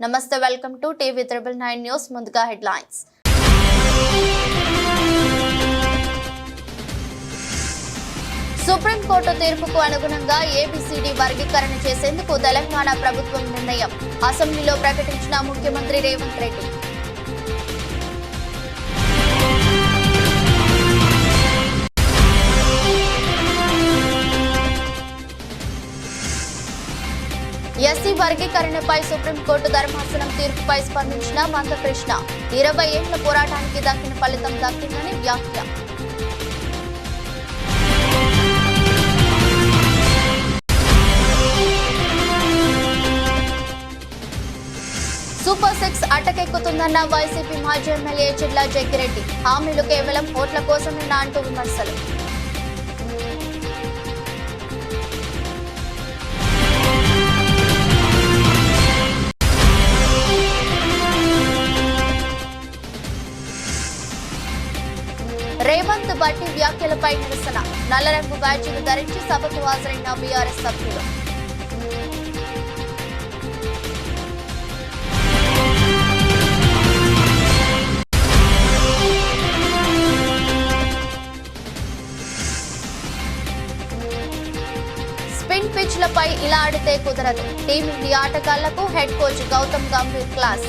నమస్తే welcome to TV 999 news ముందుగా headlines supreme court తీర్పుకు అనుగుణంగా ఏబిసిడి వర్గీకరణ చేసేందుకు తెలంగాణ ప్రభుత్వం నిర్ణయం అసెంబ్లీలో ప్రకటించిన ముఖ్యమంత్రి రేవంత్ రెడ్డి ఎస్సీ వర్గీకరణపై సుప్రీంకోర్టు ధర్మాసనం తీర్పుపై స్పందించిన మందకృష్ణ 20 ఏళ్ల పోరాటానికి దక్కిన ఫలితం దక్కిందని వ్యాఖ్య సూపర్ 6 అటకెక్కుతుందన్న వైసీపీ మాజీ ఎమ్మెల్యే చిట్ల జగ్గిరెడ్డి హామీలు కేవలం ఓట్ల కోసమేనా అంటూ విమర్శలు రేవంత్ బట్టి వ్యాఖ్యలపై నిరసన నల్లరంగు బ్యాడ్జీలు ధరించి సభకు హాజరైన బీఆర్ఎస్ సభ్యులు స్పిన్ పిచ్లపై ఇలా ఆడితే కుదరదు టీమిండియా ఆటగాళ్లకు head coach Gautam Gambhir class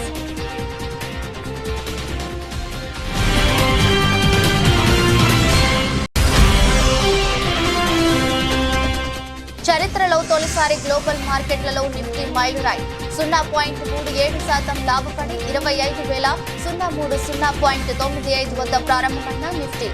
చరిత్రలో తొలిసారి గ్లోబల్ మార్కెట్లలో నిఫ్టీ మైలురాయి 0.37% లాభపడి 25,003.95 వద్ద ప్రారంభమైన నిఫ్టీ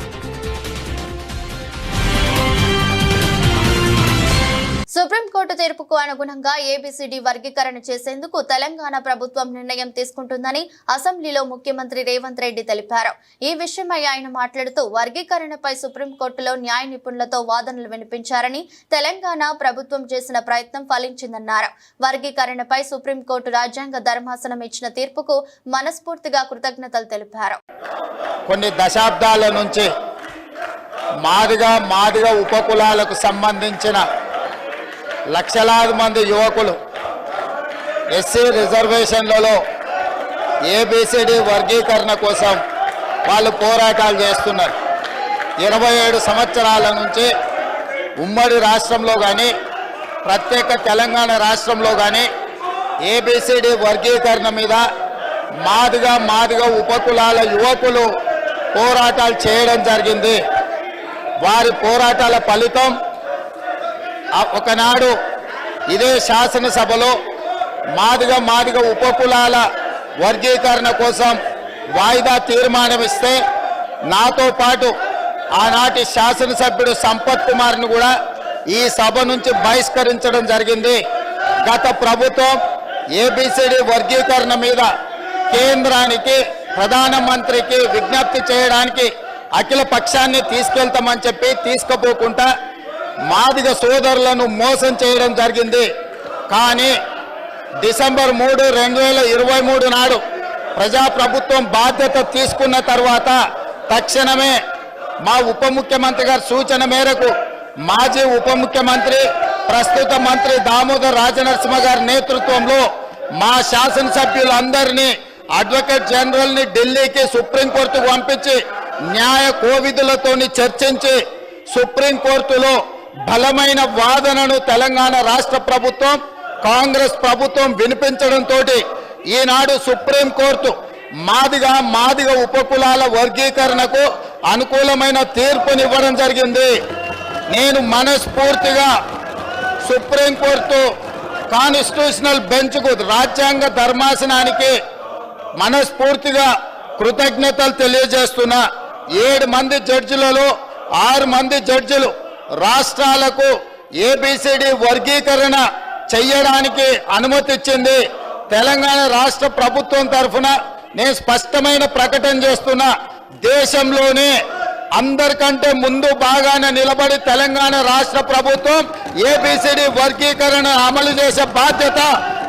సుప్రీంకోర్టు తీర్పుకు అనుగుణంగా ఏబిసిడి వర్గీకరణ చేసేందుకు తెలంగాణ ప్రభుత్వం నిర్ణయం తీసుకుంటుందని అసెంబ్లీలో ముఖ్యమంత్రి రేవంత్ రెడ్డి తెలిపారు. ఈ విషయమై ఆయన మాట్లాడుతూ వర్గీకరణపై సుప్రీంకోర్టులో న్యాయ నిపుణులతో వాదనలు వినిపించారని తెలంగాణ ప్రభుత్వం చేసిన ప్రయత్నం ఫలించిందన్నారు. వర్గీకరణపై సుప్రీంకోర్టు రాజ్యాంగ ధర్మాసనం ఇచ్చిన తీర్పుకు మనస్ఫూర్తిగా కృతజ్ఞతలు తెలిపారు. కొన్ని దశాబ్దాల నుంచి మాదిగ ఉపకులాలకు సంబంధించిన లక్షలాది మంది యువకులు ఎస్సీ రిజర్వేషన్లలో ఏబిసిడి వర్గీకరణ కోసం వాళ్ళు పోరాటాలు చేస్తున్నారు. 27 సంవత్సరాల నుంచి ఉమ్మడి రాష్ట్రంలో కానీ ప్రత్యేక తెలంగాణ రాష్ట్రంలో కానీ ఏబిసిడి వర్గీకరణ మీద మాదిగ ఉపకులాల యువకులు పోరాటాలు చేయడం జరిగింది. వారి పోరాటాల ఫలితం ఒకనాడు ఇదే శాసనసభలో మాదిగ ఉపకులాల వర్గీకరణ కోసం వాయిదా తీర్మానం ఇస్తే నాతో పాటు ఆనాటి శాసనసభ్యుడు సంపత్ కుమార్ను కూడా ఈ సభ నుంచి బహిష్కరించడం జరిగింది. గత ప్రభుత్వం ఏబిసిడి వర్గీకరణ మీద కేంద్రానికి ప్రధానమంత్రికి విజ్ఞప్తి చేయడానికి అఖిల పక్షాన్ని తీసుకెళ్తామని చెప్పి తీసుకుపోకుండా మాదిగ సోదరులను మోసం చేయడం జరిగింది. కానీ డిసెంబర్ 3, 2023 నాడు ప్రజాప్రభుత్వం బాధ్యత తీసుకున్న తర్వాత తక్షణమే మా ఉప ముఖ్యమంత్రి గారి సూచన మేరకు మాజీ ఉప ముఖ్యమంత్రి ప్రస్తుత మంత్రి దామోదర్ రాజనరసింహ గారి నేతృత్వంలో మా శాసనసభ్యులందరినీ అడ్వకేట్ జనరల్ని ఢిల్లీకి సుప్రీంకోర్టుకు పంపించి న్యాయ కోవిధులతోని చర్చించి సుప్రీంకోర్టులో బలమైన వాదనను తెలంగాణ రాష్ట్ర ప్రభుత్వం కాంగ్రెస్ ప్రభుత్వం వినిపించడంతో ఈనాడు సుప్రీంకోర్టు మాదిగ ఉపకులాల వర్గీకరణకు అనుకూలమైన తీర్పునివ్వడం జరిగింది. నేను మనస్ఫూర్తిగా సుప్రీంకోర్టు కాన్స్టిట్యూషనల్ బెంచ్కు రాజ్యాంగ ధర్మాసనానికి మనస్ఫూర్తిగా కృతజ్ఞతలు తెలియజేస్తున్నా. 7 మంది జడ్జిలలో 6 మంది జడ్జిలు రాష్ట్రాలకు ఏబిసిడి వర్గీకరణ చెయ్యడానికి అనుమతి ఇచ్చింది. తెలంగాణ రాష్ట్ర ప్రభుత్వం తరఫున నేను స్పష్టమైన ప్రకటన చేస్తున్నా. దేశంలోనే అందరికంటే ముందు బాగానే నిలబడి తెలంగాణ రాష్ట్ర ప్రభుత్వం ఏబిసిడి వర్గీకరణ అమలు చేసే బాధ్యత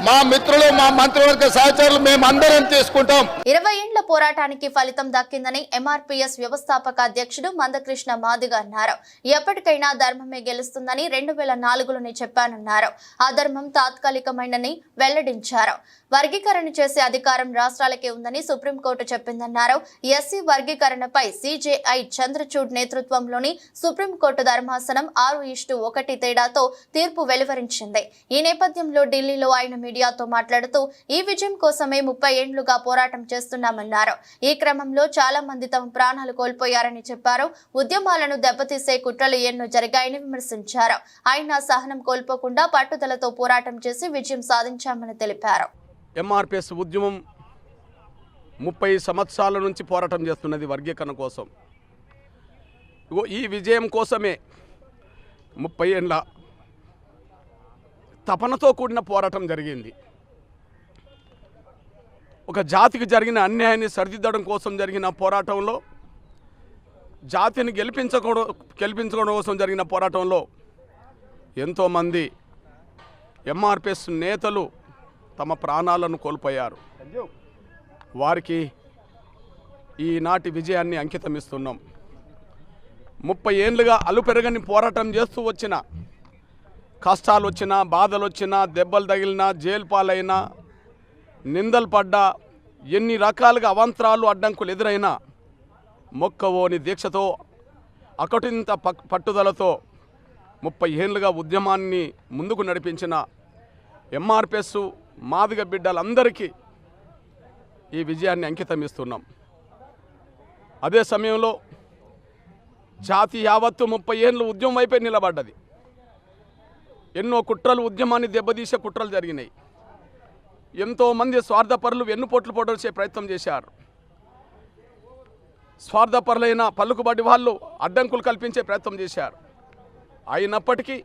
మా మిత్రులు మా మంత్రివర్గ సహచరులు మేమందరం తీసుకుంటాం. 20 ఏళ్ల పోరాటానికి ఫలితం దక్కిందని ఎంఆర్పీఎస్ వ్యవస్థాపక అధ్యక్షుడు మందకృష్ణ మాదిగ అన్నారు. ఎప్పటికైనా ధర్మమే గెలుస్తుందని 2004లోనే చెప్పానన్నారు. ఆ ధర్మం తాత్కాలికమైనని వెల్లడించారు. వర్గీకరణ చేసే అధికారం రాష్ట్రాలకే ఉందని సుప్రీంకోర్టు చెప్పిందన్నారు. ఎస్సీ వర్గీకరణపై సిజేఐ చంద్రచూడ్ నేతృత్వంలోని సుప్రీంకోర్టు ధర్మాసనం 6:1 తేడాతో తీర్పు వెలువరించింది. ఈ నేపథ్యంలో ఢిల్లీలో ఆయన మీడియాతో మాట్లాడుతూ ఈ విజయం కోసమే 30 ఏళ్లుగా పోరాటం చేస్తున్నామన్నారు. ఈ క్రమంలో చాలా మంది తమ ప్రాణాలు కోల్పోయారని చెప్పారు. ఉద్యమాలను దెబ్బతీసే కుట్రలు ఎన్నో జరిగాయని విమర్శించారు. ఆయన సహనం కోల్పోకుండా పట్టుదలతో పోరాటం చేసి విజయం సాధించామని తెలిపారు. ఎంఆర్పిఎస్ ఉద్యమం 30 సంవత్సరాల నుంచి పోరాటం చేస్తున్నది వర్గీకరణ కోసం. ఈ విజయం కోసమే 30 ఏళ్ళ తపనతో కూడిన పోరాటం జరిగింది. ఒక జాతికి జరిగిన అన్యాయాన్ని సరిదిద్దడం కోసం జరిగిన పోరాటంలో, జాతిని గెలిపించుకోవడం కోసం జరిగిన పోరాటంలో ఎంతోమంది ఎంఆర్పిఎస్ నేతలు తమ ప్రాణాలను కోల్పోయారు. వారికి ఈనాటి విజయాన్ని అంకితమిస్తున్నాం. 30 ఏళ్ళుగా అలుపెరగని పోరాటం చేస్తూ వచ్చిన, కష్టాలు వచ్చినా, బాధలు వచ్చినా, దెబ్బలు తగిలినా, జైలు పాలైనా, నిందలు పడ్డా, ఎన్ని రకాలుగా అవాంతరాలు అడ్డంకులు ఎదురైనా మొక్కవోని దీక్షతో, అకటింత పట్టుదలతో 30 ఏళ్ళుగా ఉద్యమాన్ని ముందుకు నడిపించిన ఎంఆర్పిఎస్ మాదిగ బిడ్డలందరికీ ఈ విజయాన్ని అంకితమిస్తున్నాం. అదే సమయంలో జాతి యావత్తు 30 ఏళ్ళు ఉద్యమం వైపే నిలబడ్డది. ఎన్నో కుట్రలు, ఉద్యమాన్ని దెబ్బతీసే కుట్రలు జరిగినాయి. ఎంతోమంది స్వార్థపరులు వెన్నుపోట్లు పొడల్చే ప్రయత్నం చేశారు. స్వార్థపరులైన పలుకుబడి వాళ్ళు అడ్డంకులు కల్పించే ప్రయత్నం చేశారు. అయినప్పటికీ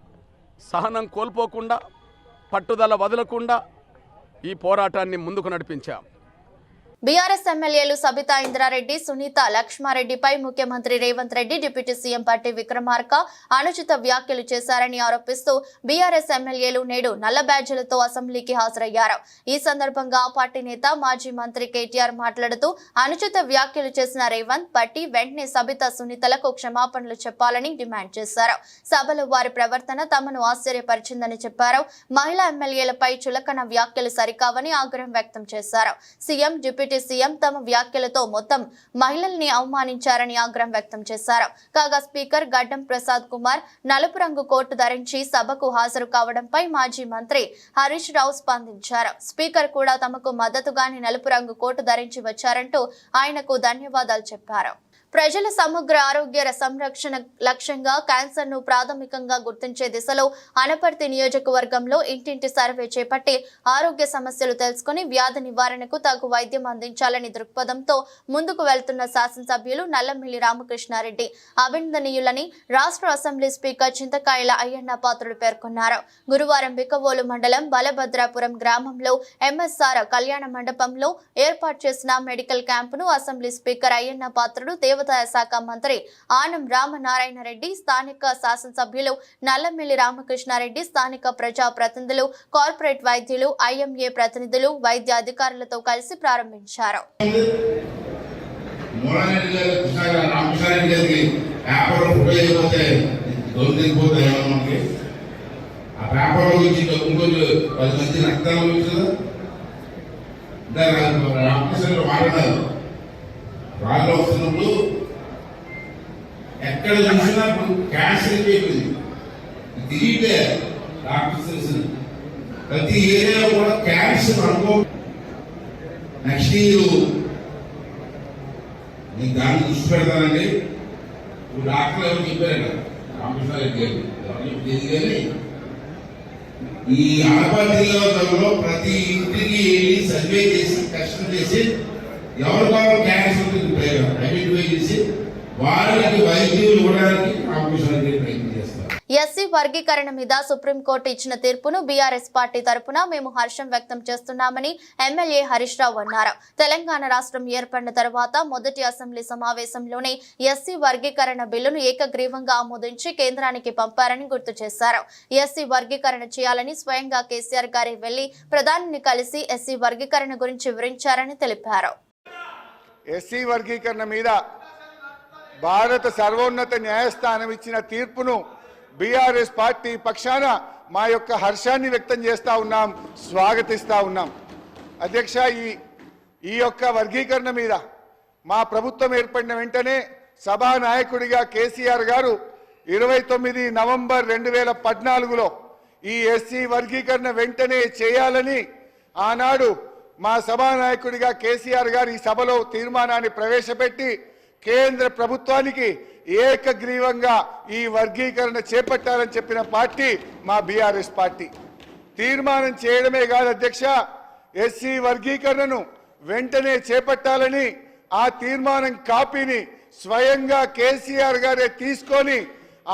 సహనం కోల్పోకుండా, పట్టుదల వదలకుండా ఈ పోరాటాన్ని ముందుకు నడిపించాం. బీఆర్ఎస్ ఎమ్మెల్యేలు సబితా ఇంద్రారెడ్డి, సునీత లక్ష్మారెడ్డిపై ముఖ్యమంత్రి రేవంత్ రెడ్డి, డిప్యూటీ సీఎం పట్టి విక్రమార్క అనుచిత వ్యాఖ్యలు చేశారని ఆరోపిస్తూ బీఆర్ఎస్ ఎమ్మెల్యేలు నేడు నల్ల బ్యాడ్జీలతో అసెంబ్లీకి హాజరయ్యారు. ఈ సందర్భంగా ఆ పార్టీ నేత మాజీ మంత్రి కేటీఆర్ మాట్లాడుతూ అనుచిత వ్యాఖ్యలు చేసిన రేవంత్, పట్టి వెంటనే సబితా, సునీతలకు క్షమాపణలు చెప్పాలని డిమాండ్ చేశారు. సభలో వారి ప్రవర్తన తమను ఆశ్చర్యపరిచిందని చెప్పారు. మహిళా ఎమ్మెల్యేలపై చులకన వ్యాఖ్యలు సరికావని ఆగ్రహం వ్యక్తం చేశారు. సీఎం, డిప్యూటీ సీఎం తమ వ్యాఖ్యలతో మొత్తం మహిళల్ని అవమానించారని ఆగ్రహం వ్యక్తం చేశారు. కాగా స్పీకర్ గడ్డం ప్రసాద్ కుమార్ నలుపు రంగు కోటు ధరించి సభకు హాజరు కావడంపై మాజీ మంత్రి హరీష్ రావు స్పందించారు. స్పీకర్ కూడా తమకు మద్దతుగానే నలుపు రంగు కోటు ధరించి వచ్చారంటూ ఆయనకు ధన్యవాదాలు చెప్పారు. ప్రజల సమగ్ర ఆరోగ్య సంరక్షణ లక్ష్యంగా క్యాన్సర్ ను ప్రాథమికంగా గుర్తించే దిశలో అనపర్తి నియోజకవర్గంలో ఇంటింటి సర్వే చేపట్టి ఆరోగ్య సమస్యలు తెలుసుకుని వ్యాధి నివారణకు తగు వైద్యం అందించాలని దృక్పథంతో ముందుకు వెళ్తున్న శాసనసభ్యులు నల్లమిల్లి రామకృష్ణారెడ్డి అభినందనీయులని రాష్ట్ర అసెంబ్లీ స్పీకర్ చింతకాయల అయ్యన్న పాత్రుడు పేర్కొన్నారు. గురువారం బికవోలు మండలం బలభద్రాపురం గ్రామంలో ఎంఎస్ఆర్ కళ్యాణ మండపంలో ఏర్పాటు చేసిన medical క్యాంపును assembly speaker Ayyanna Patrudu, దేవాదాయ శాఖ మంత్రి ఆనం రామనారాయణ రెడ్డి, స్థానిక శాసనసభ్యులు నల్లమిల్లి రామకృష్ణారెడ్డి, స్థానిక ప్రజా ప్రతినిధులు, కార్పొరేట్ వైద్యులు, ఐఎంఏ ప్రతినిధులు, వైద్య అధికారులతో కలిసి ప్రారంభించారు. రాళ్ళు వస్తున్నప్పుడు ఎక్కడ చూసినా క్యాన్సర్ అయిపోయింది. తిరిగితే డాక్టర్స్ ప్రతి ఏరియా కూడా క్యాన్సర్ అనుకో. నెక్స్ట్ ఇయర్ నేను దాన్ని దృష్టి పెడతానండి. ఇప్పుడు డాక్టర్ ఎవరు చెప్పారట, రామకృష్ణారెడ్డి గారు. ఈ అనపర్తి జిల్లాలో ప్రతి ఇంటికి వెళ్ళి సర్వే చేసి, టెస్ట్ చేసి ఎవరు కావాలి క్యాన్సర్ ఐడెంటిఫై చేసి వారికి వైద్యులు ఇవ్వడానికి రామకృష్ణారెడ్డి ప్రయత్నం చేస్తారు. ఎస్సీ వర్గీకరణ మీద సుప్రీంకోర్టు ఇచ్చిన తీర్పును బీఆర్ఎస్ పార్టీ తరపున మేము హర్షం వ్యక్తం చేస్తున్నామని ఎమ్మెల్యే హరీష్ రావు అన్నారు. తెలంగాణ రాష్ట్రం ఏర్పడిన తర్వాత మొదటి అసెంబ్లీ సమావేశంలోనే ఎస్సీ వర్గీకరణ బిల్లును ఏకగ్రీవంగా ఆమోదించి కేంద్రానికి పంపారని గుర్తు చేశారు. ఎస్సీ వర్గీకరణ చేయాలని స్వయంగా కేసీఆర్ గారి వెళ్లి ప్రధానిని కలిసి ఎస్సీ వర్గీకరణ గురించి వివరించారని తెలిపారు. ఎస్సీ వర్గీకరణ మీద భారత సర్వోన్నత న్యాయస్థానం ఇచ్చిన తీర్పును బీఆర్ఎస్ పార్టీ పక్షాన మా యొక్క హర్షాన్ని వ్యక్తం చేస్తా ఉన్నాం, స్వాగతిస్తా ఉన్నాం. అధ్యక్ష, ఈ యొక్క వర్గీకరణ మీద మా ప్రభుత్వం ఏర్పడిన వెంటనే సభానాయకుడిగా కేసీఆర్ గారు 29 నవంబర్ 2014లో ఈ ఎస్సీ వర్గీకరణ వెంటనే చేయాలని ఆనాడు మా సభానాయకుడిగా కేసీఆర్ గారు ఈ సభలో తీర్మానాన్ని ప్రవేశపెట్టి కేంద్ర ప్రభుత్వానికి ఏకగ్రీవంగా ఈ వర్గీకరణ చేపట్టాలని చెప్పిన పార్టీ మా బీఆర్ఎస్ పార్టీ. తీర్మానం చేయడమే కాదు అధ్యక్ష, ఎస్సీ వర్గీకరణను వెంటనే చేపట్టాలని ఆ తీర్మానం కాపీని స్వయంగా కేసీఆర్ గారే తీసుకొని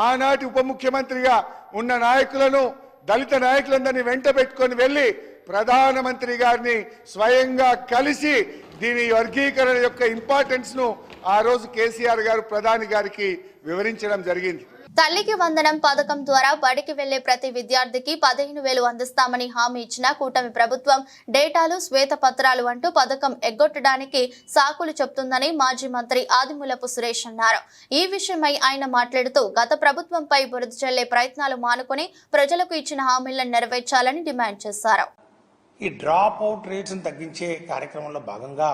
ఆనాటి ఉప ముఖ్యమంత్రిగా ఉన్న నాయకులను, దళిత నాయకులందరినీ వెంట పెట్టుకొని వెళ్లి ప్రధానమంత్రి గారిని స్వయంగా కలిసి దీని వర్గీకరణ యొక్క ఇంపార్టెన్స్ ను ఆ రోజు కేసీఆర్ గారు ప్రధాని గారికి వివరించడం జరిగింది. తల్లికి వందనం పథకం ద్వారా బడికి వెళ్లే ప్రతి విద్యార్థికి 15,000 అందిస్తామని హామీ ఇచ్చిన కూటమి ప్రభుత్వం డేటాలు, శ్వేతపత్రాలు అంటూ పథకం ఎగ్గొట్టడానికి సాకులు చెప్తుందని మాజీ మంత్రి ఆదిమూలపు సురేష్ అన్నారు. ఈ విషయమై ఆయన మాట్లాడుతూ గత ప్రభుత్వంపై బురద చల్లే ప్రయత్నాలు మానుకొని ప్రజలకు ఇచ్చిన హామీలను నెరవేర్చాలని డిమాండ్ చేశారు. ఈ డ్రాప్ అవుట్ రేట్స్ని తగ్గించే కార్యక్రమంలో భాగంగా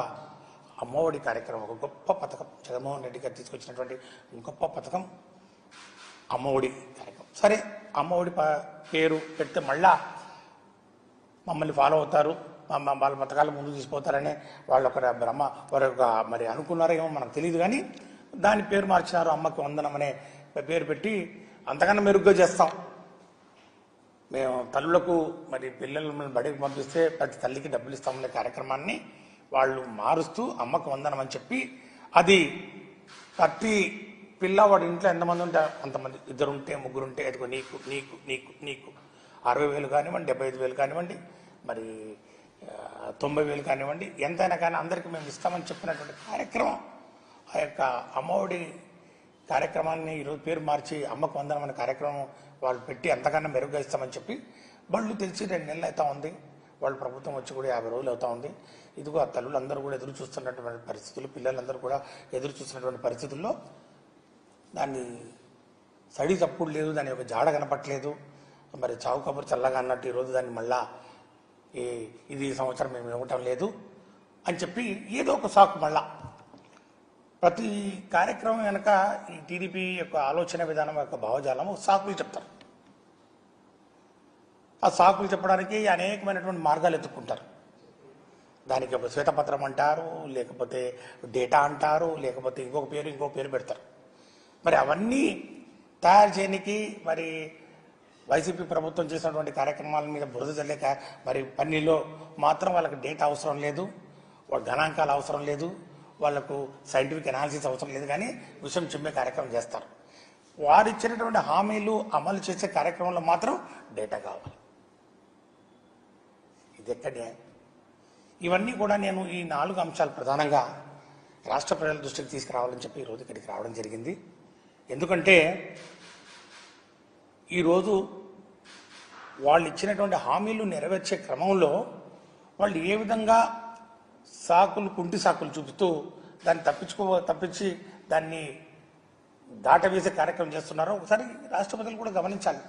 అమ్మఒడి కార్యక్రమం ఒక గొప్ప పథకం, జగన్మోహన్ రెడ్డి గారు తీసుకొచ్చినటువంటి గొప్ప పథకం అమ్మఒడి కార్యక్రమం. సరే, అమ్మఒడి పేరు పెడితే మళ్ళా మమ్మల్ని ఫాలో అవుతారు, వాళ్ళ పథకాలు ముందుకు తీసుకుపోతారనే వాళ్ళు ఒక బ్రహ్మ వారు మరి అనుకున్నారో ఏమో మనకు తెలియదు. కానీ దాని పేరు మార్చినారు, అమ్మకి వందనం అనే పేరు పెట్టి అంతకన్నా మెరుగ్గా చేస్తాం. మేము తల్లులకు మరి పిల్లలను బడికి పంపిస్తే ప్రతి తల్లికి డబ్బులు ఇస్తామనే కార్యక్రమాన్ని వాళ్ళు మారుస్తూ అమ్మకు వందనం అని చెప్పి, అది ప్రతి పిల్లవాడి ఇంట్లో ఎంతమంది ఉంటే అంతమంది, 2 ఉంటే 3 ఉంటే అదిగో నీకు నీకు నీకు నీకు 60,000 కానివ్వండి, 75,000 కానివ్వండి, మరి 90,000 కానివ్వండి, ఎంతైనా కానీ అందరికీ మేము ఇస్తామని చెప్పినటువంటి కార్యక్రమం. ఆ యొక్క అమ్మఒడి కార్యక్రమాన్ని ఈరోజు పేరు మార్చి అమ్మకు వందనం అనే కార్యక్రమం వాళ్ళు పెట్టి అంతకన్నా మెరుగ్గా ఇస్తామని చెప్పి బళ్ళు తెలిసి 2 నెలలు అవుతా ఉంది. వాళ్ళు ప్రభుత్వం వచ్చి కూడా 50 రోజులు అవుతా ఉంది. ఇదిగో ఆ తల్లులందరూ కూడా ఎదురు చూస్తున్నటువంటి పరిస్థితులు, పిల్లలందరూ కూడా ఎదురు చూస్తున్నటువంటి పరిస్థితుల్లో దాన్ని సడి తప్పుడు లేదు, దాని యొక్క జాడ కనపట్లేదు. మరి చావు కబురు చల్లగా అన్నట్టు ఈరోజు దాన్ని మళ్ళా ఇది సంవత్సరం మేము ఇవ్వటం లేదు అని చెప్పి ఏదో ఒక సాకు మళ్ళా ప్రతి కార్యక్రమం వెనక ఈ టీడీపీ యొక్క ఆలోచన విధానం యొక్క భావజాలం సాకులు చెప్తారు. ఆ సాకులు చెప్పడానికి అనేకమైనటువంటి మార్గాలు ఎత్తుక్కుంటారు. దానికి ఒక శ్వేతపత్రం అంటారు, లేకపోతే డేటా అంటారు, లేకపోతే ఇంకో పేరు పెడతారు. మరి అవన్నీ తయారు చేయడానికి మరి వైసీపీ ప్రభుత్వం చేసినటువంటి కార్యక్రమాల మీద బురద చల్లేక మరి పన్నీలో మాత్రం వాళ్ళకి డేటా అవసరం లేదు, వాళ్ళ గణాంకాలు అవసరం లేదు, వాళ్లకు సైంటిఫిక్ అనాలిసిస్ అవసరం లేదు, కానీ విషయం చిమ్మే కార్యక్రమం చేస్తారు. వారు ఇచ్చినటువంటి హామీలు అమలు చేసే కార్యక్రమంలో మాత్రం డేటా కావాలి. ఇది ఎక్కడ న్యాయం? ఇవన్నీ కూడా నేను ఈ 4 అంశాలు ప్రధానంగా రాష్ట్ర ప్రజల దృష్టికి తీసుకురావాలని చెప్పి ఈరోజు ఇక్కడికి రావడం జరిగింది. ఎందుకంటే ఈరోజు వాళ్ళు ఇచ్చినటువంటి హామీలు నెరవేర్చే క్రమంలో వాళ్ళు ఏ విధంగా కుంటి సాకులు చూపుతూ దాన్ని తప్పించి దాన్ని దాటవేసే కార్యక్రమం చేస్తున్నారో ఒకసారి రాష్ట్ర ప్రజలు కూడా గమనించాలి.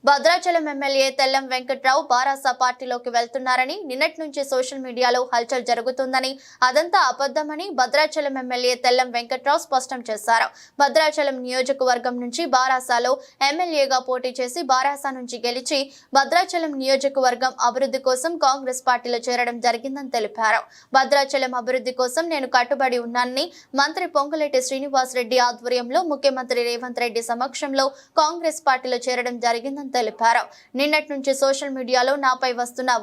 భద్రాచలం ఎమ్మెల్యే తెల్లం వెంకట్రావు బారాస పార్టీలోకి వెళ్తున్నారని, నిన్నటి నుంచి సోషల్ మీడియాలో హల్చల్ జరుగుతుందని, అదంతా అబద్ధమని భద్రాచలం ఎమ్మెల్యే తెల్లం వెంకట్రావు స్పష్టం చేశారు. భద్రాచలం నియోజకవర్గం నుంచి బారాసాలో ఎమ్మెల్యేగా పోటీ చేసి బారాసా నుంచి గెలిచి భద్రాచలం నియోజకవర్గం అభివృద్ధి కోసం కాంగ్రెస్ పార్టీలో చేరడం జరిగిందని తెలిపారు. భద్రాచలం అభివృద్ధి కోసం నేను కట్టుబడి ఉన్నానని మంత్రి పొంగులేటి శ్రీనివాస్ రెడ్డి ఆధ్వర్యంలో ముఖ్యమంత్రి రేవంత్ రెడ్డి సమక్షంలో కాంగ్రెస్ పార్టీలో చేరడం జరిగిందని తెలిపారు. నిన్నటి నుంచి సోషల్ మీడియాలో నాపై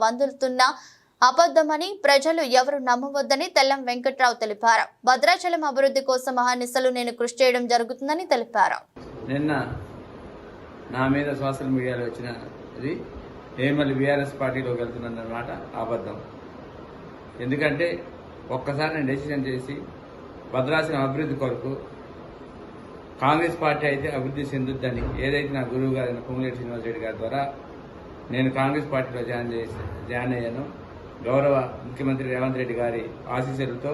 వందులుతున్న అబద్ధమని ప్రజలు ఎవరు నమ్మవద్దని తెల్లం వెంకట్రావు తెలిపారు. భద్రాచలం అభివృద్ధి కోసం అహర్నిశలు నేను కృషి చేయడం జరుగుతుందని తెలిపారు. నిన్న నా మీద సోషల్ మీడియాలో వచ్చినది మళ్ళీ బీఆర్ఎస్ పార్టీలోకి వెళ్తున్నమాట అబద్ధం. ఎందుకంటే ఒక్కసారి నేను డెసిషన్ చేసి భద్రాచలం అభివృద్ధి కొరకు కాంగ్రెస్ పార్టీ అయితే అభివృద్ధి చెందుద్దని ఏదైతే నా గురువు గారైన పొంగులేటి శ్రీనివాస్ రెడ్డి గారి ద్వారా నేను కాంగ్రెస్ పార్టీలో జాయిన్ అయ్యాను. గౌరవ ముఖ్యమంత్రి రేవంత్ రెడ్డి గారి ఆశీస్సులతో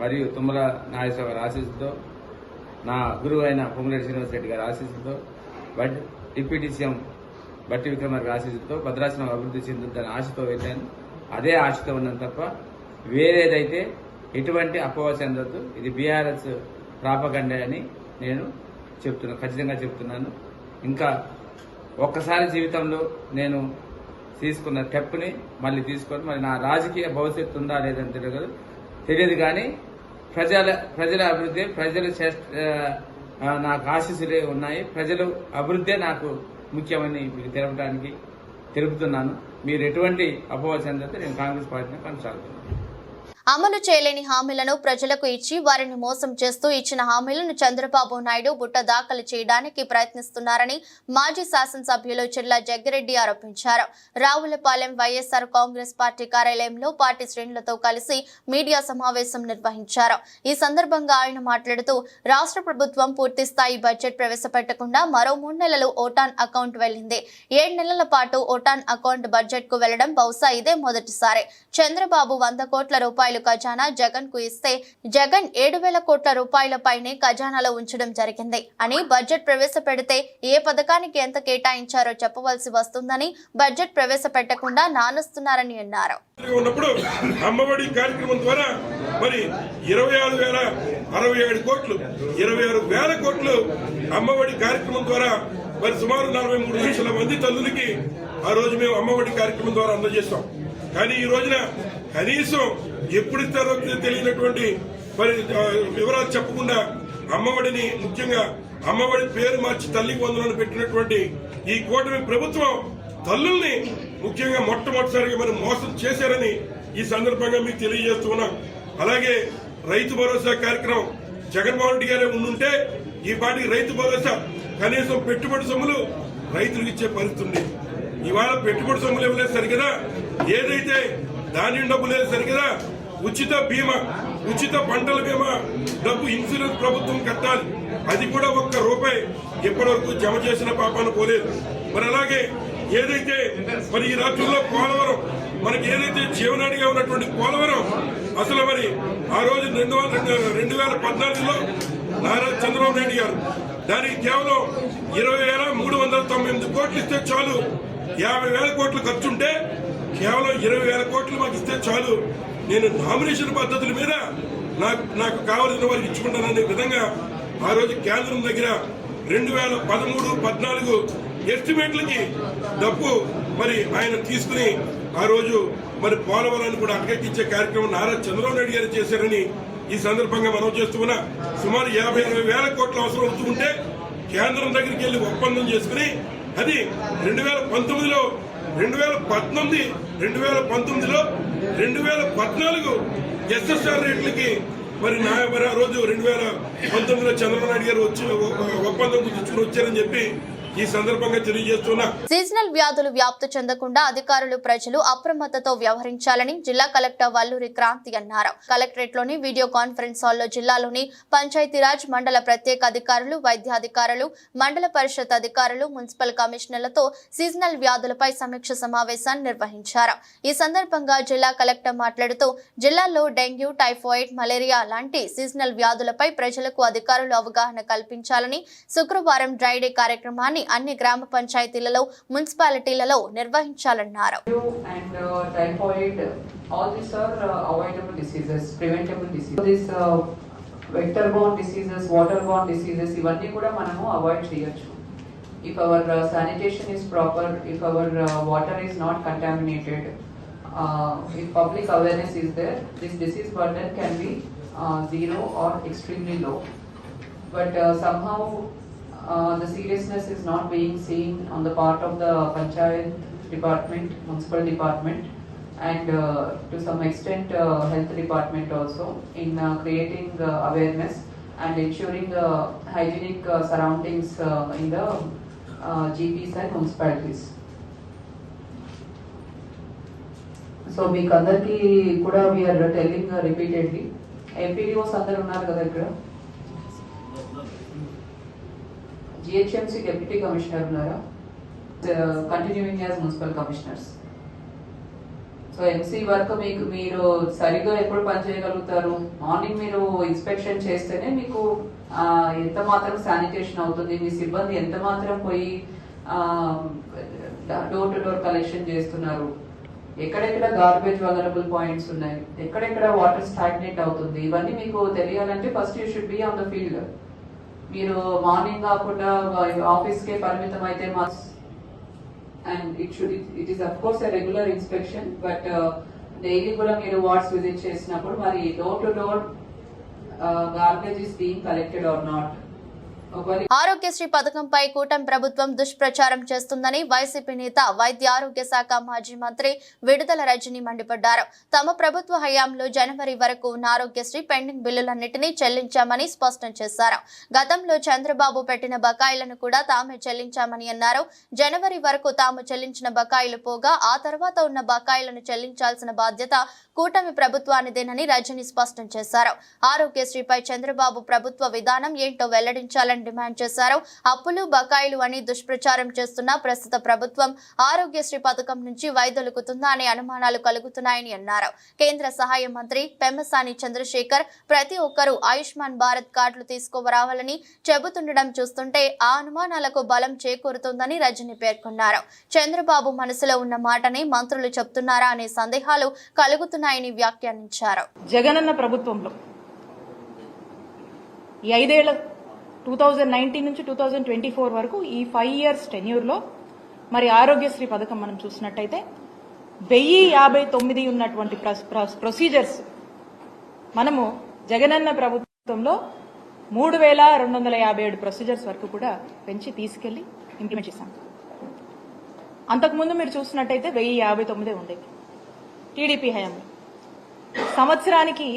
మరియు తుమ్మల నాగేశ్వర గారి ఆశీస్సులతో, నా గురువు అయిన పొంగులేటి శ్రీనివాస్ రెడ్డి గారి ఆశీస్సులతో, డిప్యూటీ సీఎం బట్టి విక్రమార్క ఆశీస్సులతో భద్రాచలం అభివృద్ధి చెందుద్దని ఆశతో వెళ్ళాను. అదే ఆశతో ఉన్నాను తప్ప వేరేదైతే ఎటువంటి అపోహ చెందొద్దు. ఇది బీఆర్ఎస్ ప్రాపగండా అని నేను ఖచ్చితంగా చెప్తున్నాను. ఇంకా ఒక్కసారి జీవితంలో నేను తీసుకున్న స్టెప్ని మళ్ళీ తీసుకొని మరి నా రాజకీయ భవిష్యత్తు ఉందా లేదని తెలియదు కానీ ప్రజల అభివృద్ధి నాకు ఆశీస్సులే ఉన్నాయి. ప్రజలు అభివృద్ధే నాకు ముఖ్యమని మీకు తెలుపుతున్నాను. మీరు ఎటువంటి అపోహ చెందితే నేను కాంగ్రెస్ పార్టీని కొనసాగుతున్నాను. అమలు చేయలేని హామీలను ప్రజలకు ఇచ్చి వారిని మోసం చేస్తూ ఇచ్చిన హామీలను చంద్రబాబు నాయుడు బుట్ట దాఖలు చేయడానికి ప్రయత్నిస్తున్నారని మాజీ శాసనసభ్యులు చిర్ల జగ్గిరెడ్డి ఆరోపించారు. రావులపాలెం వైఎస్ఆర్ కాంగ్రెస్ పార్టీ కార్యాలయంలో పార్టీ శ్రేణులతో కలిసి మీడియా సమావేశం నిర్వహించారు. ఈ సందర్భంగా ఆయన మాట్లాడుతూ రాష్ట్ర ప్రభుత్వం పూర్తి స్థాయి బడ్జెట్ ప్రవేశపెట్టకుండా మరో 3 నెలలు ఓటాన్ అకౌంట్ వెళ్లింది. 7 నెలల పాటు ఓటాన్ అకౌంట్ బడ్జెట్ కు వెళ్లడం బహుశా ఇదే మొదటిసారి. చంద్రబాబు 100 కోట్ల రూపాయలు ఖజానా జగన్ కు ఇస్తే జగన్ 7,000 కోట్ల రూపాయలపైనే ఖజానాలో ఉంచడం జరిగింది అని బడ్జెట్ ప్రవేశపెడితే ఏ పథకానికి ఎంత కేటాయించారో చెప్పవలసి వస్తుందని బడ్జెట్ ప్రవేశపెట్టకుండా నానుస్తున్నారని అన్నారు. ఉన్నప్పుడు అమ్మఒడి కార్యక్రమం ద్వారా మరి 26,067 కోట్లు 26,000 కోట్లు అమ్మఒడి కార్యక్రమం ద్వారా మరి సుమారు 43 లక్షల మంది తల్లులకి ఆ రోజు మేము అమ్మఒడి కార్యక్రమం ద్వారా అందజేస్తాం. కానీ ఈ రోజున కనీసం ఎప్పుడు ఇస్తారో తెలియనటువంటి మరి వివరాలు చెప్పకుండా అమ్మఒడిని, ముఖ్యంగా అమ్మఒడి పేరు మార్చి తల్లికి వందనాలు పెట్టినటువంటి ఈ కూటమి ప్రభుత్వం తల్లుల్ని ముఖ్యంగా మొట్టమొదటిసారిగా మరి మోసం చేశారని ఈ సందర్భంగా మీకు తెలియజేస్తున్నాం. అలాగే రైతు భరోసా కార్యక్రమం జగన్మోహన్ రెడ్డి గారే ఉండుంటే ఈ పాటికి రైతు భరోసా కనీసం పెట్టుబడి సొమ్ములు రైతులకు ఇచ్చే పరిస్థితి ఉంది. ఇవాళ పెట్టుబడి సొమ్ములు ఇవ్వలేదు సరిగదా, ఏదైతే ధాన్యం డబ్బు లేదు సరిగదా, ఉచిత బీమా, ఉచిత పంటల బీమా డబ్బు ఇన్సూరెన్స్ ప్రభుత్వం కట్టాలి. అది కూడా 1 రూపాయి ఇప్పటి వరకు జమ చేసిన పాపాను పోలేదు. మరి అలాగే ఏదైతే మరి ఈ రాష్ట్రంలో పోలవరం మనకి ఏదైతే జీవనాడిగా ఉన్నటువంటి పోలవరం అసలు మరి ఆ రోజు 2014లో నారా చంద్రబాబు నాయుడు గారు దానికి కేవలం 20,398 కోట్లు ఇస్తే చాలు, 50,000 కోట్లు ఖర్చుంటే కేవలం 20,000 కోట్లు మాకు ఇస్తే చాలు, నేను నామినేషన్ పద్ధతుల మీద నాకు కావలసిన వారికి ఇచ్చుకుంటాననే విధంగా ఆ రోజు కేంద్రం దగ్గర 2013-14 ఎస్టిమేట్లకి డబ్బు మరి ఆయన తీసుకుని ఆ రోజు మరి పోలవరాన్ని కూడా అటకెక్కించే కార్యక్రమం నారా చంద్రబాబు నాయుడు గారు చేశారని ఈ సందర్భంగా మనం చేస్తున్నా. సుమారు 50,000 కోట్ల అవసరం అవుతుంటే కేంద్రం దగ్గరికి వెళ్లి ఒప్పందం చేసుకుని అది 2019లో 2014 ఎస్ఎస్ఆర్ రేట్లకి మరి ఆ రోజు 2019లో చంద్రబాబు నాయుడు గారు వచ్చి ఒప్పందం కుదుర్చుకుని వచ్చారని చెప్పి ఈ సందర్భంగా తెలియజేస్తున్నా. సీజనల్ వ్యాధులు వ్యాప్తి చెందకుండా అధికారులు ప్రజలు అప్రమత్తతో వ్యవహరించాలని జిల్లా కలెక్టర్ వల్లూరి క్రాంతి అన్నారు. కలెక్టరేట్ లోని వీడియో కాన్ఫరెన్స్ హాల్లో జిల్లాలోని పంచాయతీరాజ్ మండల ప్రత్యేక అధికారులు, వైద్యాధికారులు, మండల పరిషత్ అధికారులు, మున్సిపల్ కమిషనర్లతో సీజనల్ వ్యాధులపై సమీక్ష సమావేశాన్ని నిర్వహించారు. ఈ సందర్భంగా జిల్లా కలెక్టర్ మాట్లాడుతూ జిల్లాలో డెంగ్యూ, టైఫాయిడ్, మలేరియా లాంటి సీజనల్ వ్యాధులపై ప్రజలకు అధికారులు అవగాహన కల్పించాలని శుక్రవారం డ్రైడే కార్యక్రమాన్ని అన్ని గ్రామ పంచాయతీలలో, మున్సిపాలిటీలలో నిర్వహించాలన్నారు. All these are avoidable diseases, preventable diseases. These vector-borne diseases, water-borne diseases, ఇవన్నీ కూడా మనము అవాయిడ్ చేయొచ్చు. If our sanitation is proper, if our water is not contaminated, if public awareness is there, this disease burden can be zero or extremely low. But somehow the seriousness is not being seen on the part of the Panchayat department, municipal department, and to some extent health department also in creating awareness and ensuring hygienic surroundings in the GPs and municipalities. So మీకు అందరికీ కూడా we are telling repeatedly, MPDOs అందరూ ఉన్నారు కదా ఇక్కడ, GHMC Deputy Commissioner ఉన్నారా, continuing as municipal commissioners. So MC work మీరు సరిగా ఎప్పుడు పనిచేయగలుగుతారు? మార్నింగ్ మీరు ఇన్స్పెక్షన్ చేస్తేనే మీకు ఎంత మాత్రం శానిటేషన్ అవుతుంది, మీ సిబ్బంది ఎంత మాత్రం పోయి డోర్ టు డోర్ కలెక్షన్ చేస్తున్నారు, ఎక్కడెక్కడ గార్బేజ్ వలరబుల్ పాయింట్స్ ఉన్నాయి, ఎక్కడెక్కడ వాటర్ స్టాగ్నేట్ అవుతుంది, ఇవన్నీ మీకు తెలియాలంటే first you should be on the field. మీరు మార్నింగ్ కాకుండా ఆఫీస్కే పరిమితం అయితే and it is of course a regular inspection, but daily కూడా మీరు వార్డ్స్ విజిట్ చేసినప్పుడు మరి door to door garbage is being collected or not. Aarogyasri పథకంపై కూటమి ప్రభుత్వం దుష్ప్రచారం చేస్తుందని వైసీపీ నేత వైద్య ఆరోగ్య శాఖ మాజీ మంత్రి విడుదల రజని మండిపడ్డారు. తమ ప్రభుత్వ హయాంలో జనవరి వరకు ఉన్న ఆరోగ్యశ్రీ పెండింగ్ బిల్లులన్నింటినీ చెల్లించామని స్పష్టం చేశారు. గతంలో చంద్రబాబు పెట్టిన బకాయిలను కూడా తామే చెల్లించామని అన్నారు. జనవరి వరకు తాము చెల్లించిన బకాయిలు పోగా ఆ తర్వాత ఉన్న బకాయిలను చెల్లించాల్సిన బాధ్యత కూటమి ప్రభుత్వానిదేనని రజని స్పష్టం చేశారు. ఆరోగ్యశ్రీపై చంద్రబాబు ప్రభుత్వ విధానం ఏంటో వెల్లడించాలని డిమాండ్ చేశారు. అప్పులు బకాయిలు అని దుష్ప్రచారం చేస్తున్న ప్రస్తుత ప్రభుత్వం ఆరోగ్యశ్రీ పథకం నుంచి వైదొలుగుతుందా అనే అనుమానాలు కలుగుతున్నాయని అన్నారు. కేంద్ర సహాయ మంత్రి పెమ్మసాని చంద్రశేఖర్ ప్రతి ఒక్కరూ ఆయుష్మాన్ భారత్ కార్డులు తీసుకురావాలని చెబుతుండడం చూస్తుంటే ఆ అనుమానాలకు బలం చేకూరుతుందని రజని పేర్కొన్నారు. చంద్రబాబు మనసులో ఉన్న మాటని మంత్రులు చెప్తున్నారా అనే సందేహాలు కలుగుతున్నాయని వ్యాఖ్యానించారు. జగనన్న ప్రభుత్వంలో ఈ 5 ఏళ్ల 2019 నుంచి 2024 వరకు ఈ 5 years టెన్యూర్లో మరి ఆరోగ్యశ్రీ పథకం మనం చూసినట్టయితే 1059 ఉన్నటువంటి ప్రొసీజర్స్ మనము జగనన్న ప్రభుత్వంలో 3257 ప్రొసీజర్స్ వరకు కూడా పెంచి తీసుకెళ్లి ఇంప్లిమెంట్ చేశాం. అంతకుముందు మీరు చూసినట్టయితే 1059 ఉండేవి. టీడీపీ హయాంలో సంవత్సరానికి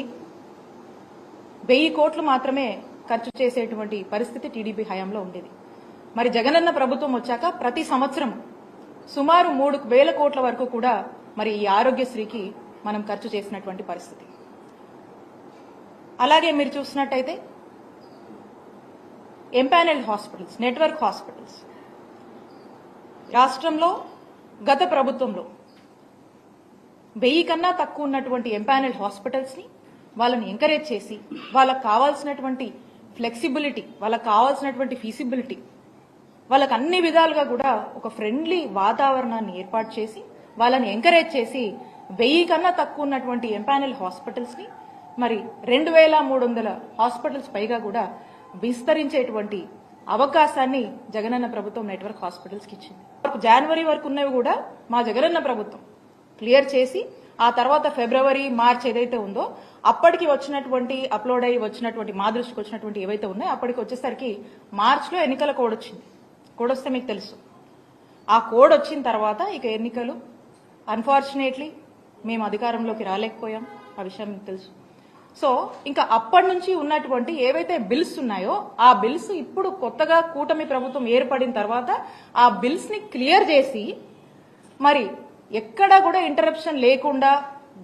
1000 కోట్లు మాత్రమే ఖర్చు చేసేటువంటి పరిస్థితి టీడీపీ హయాంలో ఉండేది. మరి జగనన్న ప్రభుత్వం వచ్చాక ప్రతి సంవత్సరం సుమారు 3000 కోట్ల వరకు కూడా మరి ఈ ఆరోగ్యశ్రీకి మనం ఖర్చు చేసినటువంటి పరిస్థితి. అలాగే మీరు చూసినట్టయితే ఎంపానెల్డ్ హాస్పిటల్స్, నెట్వర్క్ హాస్పిటల్స్ రాష్ట్రంలో గత ప్రభుత్వంలో 1000 కన్నా తక్కువ ఉన్నటువంటి ఎంపానెల్డ్ హాస్పిటల్స్ ని వాళ్ళని ఎంకరేజ్ చేసి వాళ్ళకు కావాల్సినటువంటి ఫ్లెక్సిబిలిటీ, వాళ్ళకు కావాల్సినటువంటి ఫీసిబిలిటీ, వాళ్ళకు అన్ని విధాలుగా కూడా ఒక ఫ్రెండ్లీ వాతావరణాన్ని ఏర్పాటు చేసి వాళ్ళని ఎంకరేజ్ చేసి 1000 కన్నా తక్కువ ఉన్నటువంటి ఎంపానెల్ హాస్పిటల్స్ ని మరి 2300 హాస్పిటల్స్ పైగా కూడా విస్తరించేటువంటి అవకాశాన్ని జగనన్న ప్రభుత్వం నెట్వర్క్ హాస్పిటల్స్ కి ఇచ్చింది. జనవరి వరకు ఉన్నవి కూడా మా జగనన్న ప్రభుత్వం క్లియర్ చేసి ఆ తర్వాత ఫిబ్రవరి, మార్చ్ ఏదైతే ఉందో అప్పటికి వచ్చినటువంటి అప్లోడ్ అయ్యి వచ్చినటువంటి మా దృష్టికి వచ్చినటువంటి ఏవైతే ఉన్నాయో అప్పటికి వచ్చేసరికి మార్చ్లో ఎన్నికల కోడ్ వచ్చింది. కోడ్ వస్తే మీకు తెలుసు. ఆ కోడ్ వచ్చిన తర్వాత ఇక ఎన్నికలు అన్ఫార్చునేట్లీ మేము అధికారంలోకి రాలేకపోయాం. ఆ విషయం మీకు తెలుసు. సో ఇంకా అప్పటి నుంచి ఉన్నటువంటి ఏవైతే బిల్స్ ఉన్నాయో ఆ బిల్స్ ఇప్పుడు కొత్తగా కూటమి ప్రభుత్వం ఏర్పడిన తర్వాత ఆ బిల్స్ ని క్లియర్ చేసి మరి ఎక్కడా కూడా ఇంటరప్షన్ లేకుండా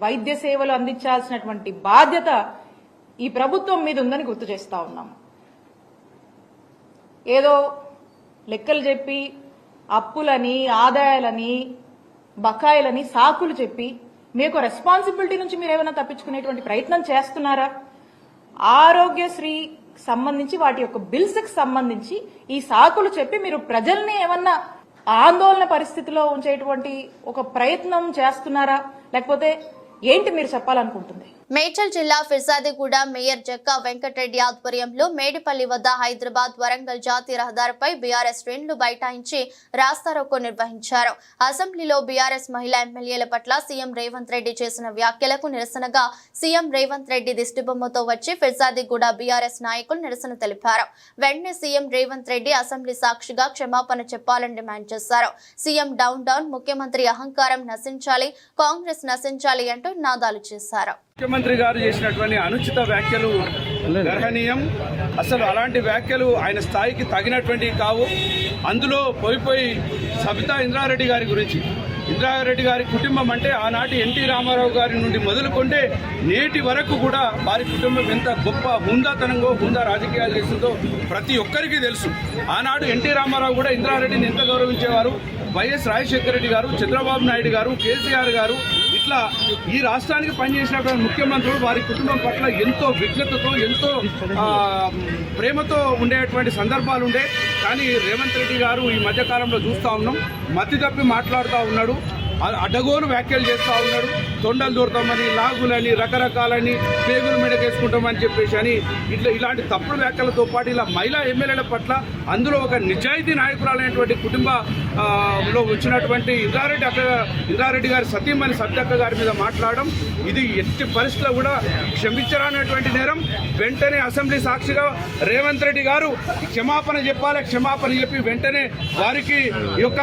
వైద్య సేవలు అందించాల్సినటువంటి బాధ్యత ఈ ప్రభుత్వం మీద ఉందని గుర్తు చేస్తా ఉన్నాం. ఏదో లెక్కలు చెప్పి అప్పులని, ఆదాయాలని, బకాయిలని సాకులు చెప్పి మీకు రెస్పాన్సిబిలిటీ నుంచి మీరు ఏమైనా తప్పించుకునేటువంటి ప్రయత్నం చేస్తున్నారా? ఆరోగ్యశ్రీ సంబంధించి వాటి యొక్క బిల్స్ కి సంబంధించి ఈ సాకులు చెప్పి మీరు ప్రజల్ని ఏమన్నా ఆందోళన పరిస్థితిలో ఉంచేటువంటి ఒక ప్రయత్నం చేస్తున్నారా, లేకపోతే ఏంటి మీరు చెప్పాలనుకుంటుంది? మేడ్చల్ జిల్లా ఫిర్జాదిగూడ మేయర్ జక్కా వెంకటరెడ్డి ఆధ్వర్యంలో మేడిపల్లి వద్ద హైదరాబాద్ వరంగల్ జాతీయ రహదారిపై బీఆర్ఎస్ శ్రేణులు బైఠాయించి రాస్తారోకో నిర్వహించారు. అసెంబ్లీలో బీఆర్ఎస్ మహిళా ఎమ్మెల్యేల పట్ల సీఎం రేవంత్ రెడ్డి చేసిన వ్యాఖ్యలకు నిరసనగా సీఎం రేవంత్ రెడ్డి దిష్టిబొమ్మతో వచ్చి ఫిర్జాదిగూడ బీఆర్ఎస్ నాయకులు నిరసన తెలిపారు. వెంటనే సీఎం రేవంత్ రెడ్డి అసెంబ్లీ సాక్షిగా క్షమాపణ చెప్పాలని డిమాండ్ చేశారు. సీఎం డౌన్ ముఖ్యమంత్రి అహంకారం నశించాలి, కాంగ్రెస్ నశించాలి అంటూ నినాదాలు చేశారు. ముఖ్యమంత్రి గారు చేసినటువంటి అనుచిత వ్యాఖ్యలు గర్హనీయం. అసలు అలాంటి వ్యాఖ్యలు ఆయన స్థాయికి తగినటువంటివి కావు. అందులో పోయి సబితా ఇంద్రారెడ్డి గారి గురించి, ఇంద్రారెడ్డి గారి కుటుంబం అంటే ఆనాటి ఎన్టీ రామారావు గారి నుండి మొదలుకొంటే నేటి వరకు కూడా వారి కుటుంబం ఎంత గొప్ప హుందాతనంగా హుందా రాజకీయాలు చేస్తుందో ప్రతి ఒక్కరికి తెలుసు. ఆనాడు ఎన్టీ రామారావు కూడా ఇంద్రారెడ్డిని ఎంత గౌరవించేవారు. వైఎస్ రాజశేఖర రెడ్డి గారు, చంద్రబాబు నాయుడు గారు, కేసీఆర్ గారు, ఇట్లా ఈ రాష్ట్రానికి పనిచేసినటువంటి ముఖ్యమంత్రులు వారి కుటుంబం పట్ల ఎంతో విజ్ఞతతో, ఎంతో ప్రేమతో ఉండేటువంటి సందర్భాలు ఉండే. కానీ రేవంత్ రెడ్డి గారు ఈ మధ్యకాలంలో చూస్తూ ఉన్నాం, మతి తప్పి మాట్లాడుతూ ఉన్నాడు. అడ్డగోలు వ్యాఖ్యలు చేస్తూ ఉన్నాడు. తొండలు దూరతామని, లాగులని, రకరకాలని, పేగులు మెడకేసుకుంటామని చెప్పేసి అని ఇలాంటి తప్పుడు వ్యాఖ్యలతో పాటు ఇలా మహిళా ఎమ్మెల్యేల పట్ల, అందులో ఒక నిజాయితీ నాయకురాలైనటువంటి కుటుంబంలో వచ్చినటువంటి ఇంద్రారెడ్డి గారి సతీమణి సత్యక్క గారి మీద మాట్లాడడం ఇది ఎట్టి పరిస్థితుల్లో కూడా క్షమించరానటువంటి నేరం. వెంటనే అసెంబ్లీ సాక్షిగా రేవంత్ రెడ్డి గారు క్షమాపణ చెప్పాలి. క్షమాపణ చెప్పి వెంటనే వారికి ఈ యొక్క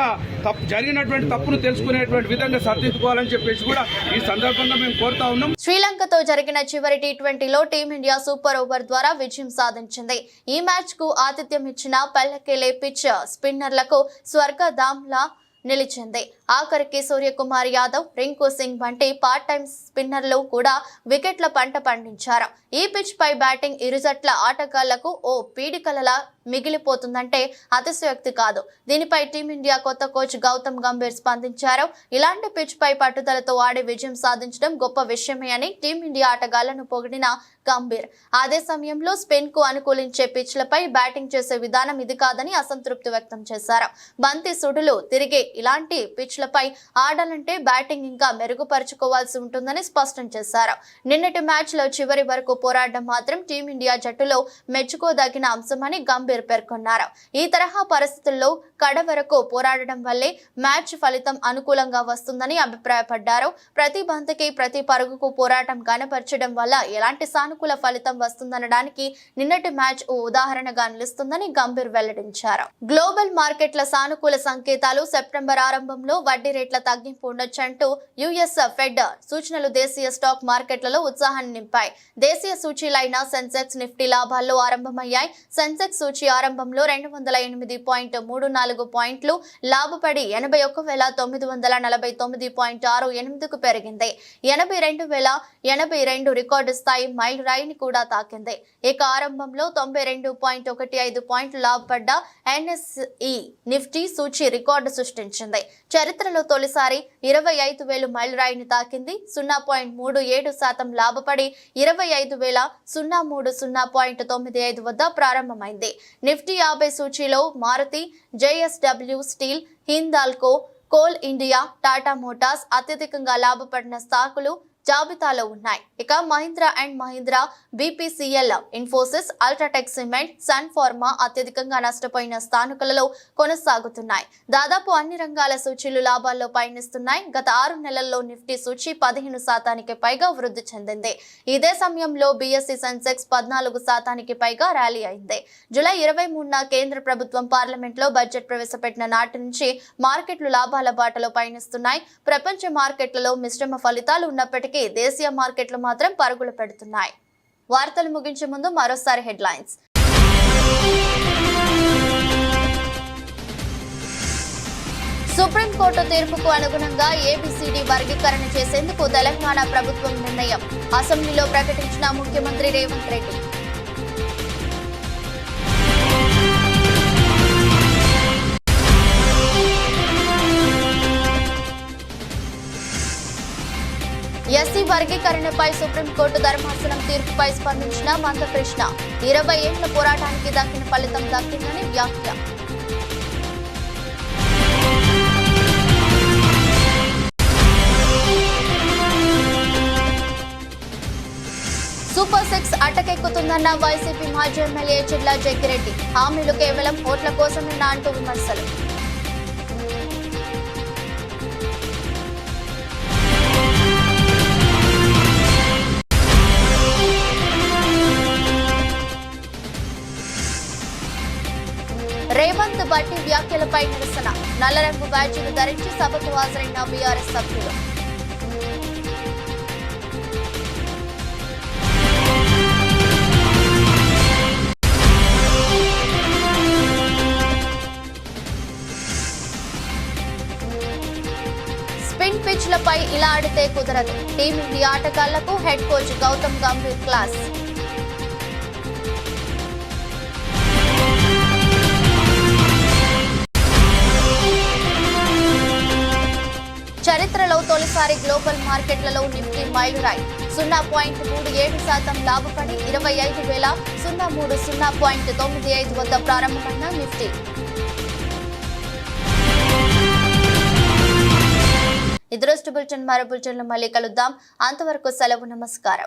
జరిగినటువంటి తప్పును తెలుసుకునేటువంటి విధంగా సరిదిద్దుకోవాలని చెప్పేసి కూడా ఈ సందర్భంగా మేము కోరుతా ఉన్నాం. శ్రీలంకతో జరిగిన చివరి టీ20లో టీమిండియా సూపర్ ఓవర్ ద్వారా విజయం సాధించింది. ఈ మ్యాచ్ కు ఆతిథ్యం ఇచ్చిన పల్లెకెలే పిచ్ స్పిన్నర్లకు స్వర్గధామ్లా నిలిచింది. ఆఖరికి సూర్యకుమార్ యాదవ్, రింకు సింగ్ వంటి పార్ట్ టైం స్పిన్నర్లు కూడా వికెట్ల పంట పండించారు. ఈ పిచ్ పై బ్యాటింగ్ ఇరు జట్ల ఆటగాళ్లకు ఓ పీడికలలా మిగిలిపోతుందంటే అతిశయోక్తి కాదు. దీనిపై టీమిండియా కొత్త కోచ్ గౌతమ్ గంభీర్ స్పందించారు. ఇలాంటి పిచ్ పై పట్టుదలతో ఆడి విజయం సాధించడం గొప్ప విషయమే అని టీమిండియా ఆటగాళ్లను పొగిడిన గంభీర్ అదే సమయంలో స్పిన్ కు అనుకూలించే పిచ్లపై బ్యాటింగ్ చేసే విధానం ఇది కాదని అసంతృప్తి వ్యక్తం చేశారు. బంతి సుడులు తిరిగే ఇలాంటి పిచ్లపై ఆడాలంటే బ్యాటింగ్ ఇంకా మెరుగుపరుచుకోవాల్సి ఉంటుందని స్పష్టం చేశారు. నిన్నటి మ్యాచ్ లో చివరి వరకు పోరాడడం మాత్రం టీమిండియా జట్టులో మెచ్చుకోదగిన అంశమని గంభీర్ పేర్కొన్నారు. ఈ తరహా పరిస్థితుల్లో కడ వరకు పోరాడడం వల్లే మ్యాచ్ ఫలితం అనుకూలంగా వస్తుందని అభిప్రాయపడ్డారు. ప్రతి బంతికి, ప్రతి పరుగుకు పోరాటం కనపరచడం వల్ల ఎలాంటి సానుకూల ఫలితం వస్తుందనడానికి నిన్నటి మ్యాచ్ ఓ ఉదాహరణగా నిలుస్తుందని గంభీర్ వెల్లడించారు. గ్లోబల్ మార్కెట్ల సానుకూల సంకేతాలు సెప్టెంబర్ ఆరంభంలో వడ్డీ రేట్ల తగ్గింపు ఉండొచ్చంటూ యుఎస్ ఫెడ్ సూచనలు దేశీయ స్టాక్ మార్కెట్లలో ఉత్సాహాన్ని నింపాయి. దేశీయ సూచీలైన సెన్సెక్స్, నిఫ్టీ లాభాల్లో ఆరంభమయ్యాయి. సెన్సెక్స్ సూచీ ఆరంభంలో 208.34 పాయింట్లు లాభపడి 81,949.68కు పెరిగింది. 82,082 రికార్డు స్థాయి మైల్ రాయిని కూడా తాకింది. ఇక ఆరంభంలో 92.15 పాయింట్లు లాభపడ్డ ఎన్ఎస్ఈ నిఫ్టీ సూచీ రికార్డు సృష్టించింది. చరిత్రలో తొలిసారి 25,000 మైల్ రాయిని తాకింది. 0.37% లాభపడి 25,030.95 వద్ద ప్రారంభమైంది. నిఫ్టీ 50 సూచీలో మారుతి, జేఎస్డబ్ల్యూ స్టీల్, హిందాల్కో, కోల్ ఇండియా, టాటా మోటార్స్ అత్యధికంగా లాభపడిన స్టాకులు జాబితాలో ఉన్నాయి. ఇక మహీంద్రా అండ్ మహీంద్రా, బీపీసీఎల్, ఇన్ఫోసిస్, అల్ట్రాటెక్ సిమెంట్, సన్ ఫార్మా అత్యధికంగా నష్టపోయిన స్థానికులలో కొనసాగుతున్నాయి. దాదాపు అన్ని రంగాల సూచీలు లాభాల్లో పయనిస్తున్నాయి. గత 6 నెలల్లో నిఫ్టీ సూచీ 15% పైగా వృద్ధి చెందింది. ఇదే సమయంలో బీఎస్సీ సెన్సెక్స్ 14% పైగా ర్యాలీ అయింది. జూలై 23న కేంద్ర ప్రభుత్వం పార్లమెంట్లో బడ్జెట్ ప్రవేశపెట్టిన నాటి నుంచి మార్కెట్లు లాభాల బాటలో పయనిస్తున్నాయి. ప్రపంచ మార్కెట్లలో మిశ్రమ ఫలితాలు ఉన్నప్పటికీ దేశీయ మార్కెట్లు మాత్రం పరుగులు పెడుతున్నాయి. వార్తలు ముగించే ముందు మరోసారి హెడ్లైన్స్. సుప్రీంకోర్టు తీర్పుకు అనుగుణంగా ఏబిసిడి వర్గీకరణ చేసేందుకు తెలంగాణ ప్రభుత్వం నిర్ణయం. అసెంబ్లీలో ప్రకటించిన ముఖ్యమంత్రి రేవంత్ రెడ్డి. ఎస్సీ వర్గీకరణపై సుప్రీంకోర్టు ధర్మాసనం తీర్పుపై స్పందించిన మందకృష్ణ. 20 ఏళ్ల పోరాటానికి దక్కిన ఫలితం దక్కిందని వ్యాఖ్య. సూపర్ 6 అటకెక్కుతుందన్న వైసీపీ మాజీ ఎమ్మెల్యే చిల్లా జగ్గిరెడ్డి. హామీలు కేవలం ఓట్ల కోసమేనా అంటూ విమర్శలు. రేవంత్ బట్టి వ్యాఖ్యలపై నిరసన. నల్లరంగు బ్యాడ్జీలు ధరించి సభకు హాజరైన బీఆర్ఎస్ సభ్యులు. స్పిన్ పిచ్లపై ఇలా ఆడితే కుదరదు. టీమిండియా ఆటగాళ్లకు head coach Gautam Gambhir class. చరిత్రలో తొలిసారి గ్లోబల్ మార్కెట్లలో నిఫ్టీ మైలురాయి. 0.37% లాభపడి 25,030.95 వద్ద ప్రారంభమైన నిఫ్టీ. ఈ దృష్టి బులెటిన్ మరో బులెటిన్లో మళ్ళీ కలుద్దాం. అంతవరకు సెలవు. నమస్కారం.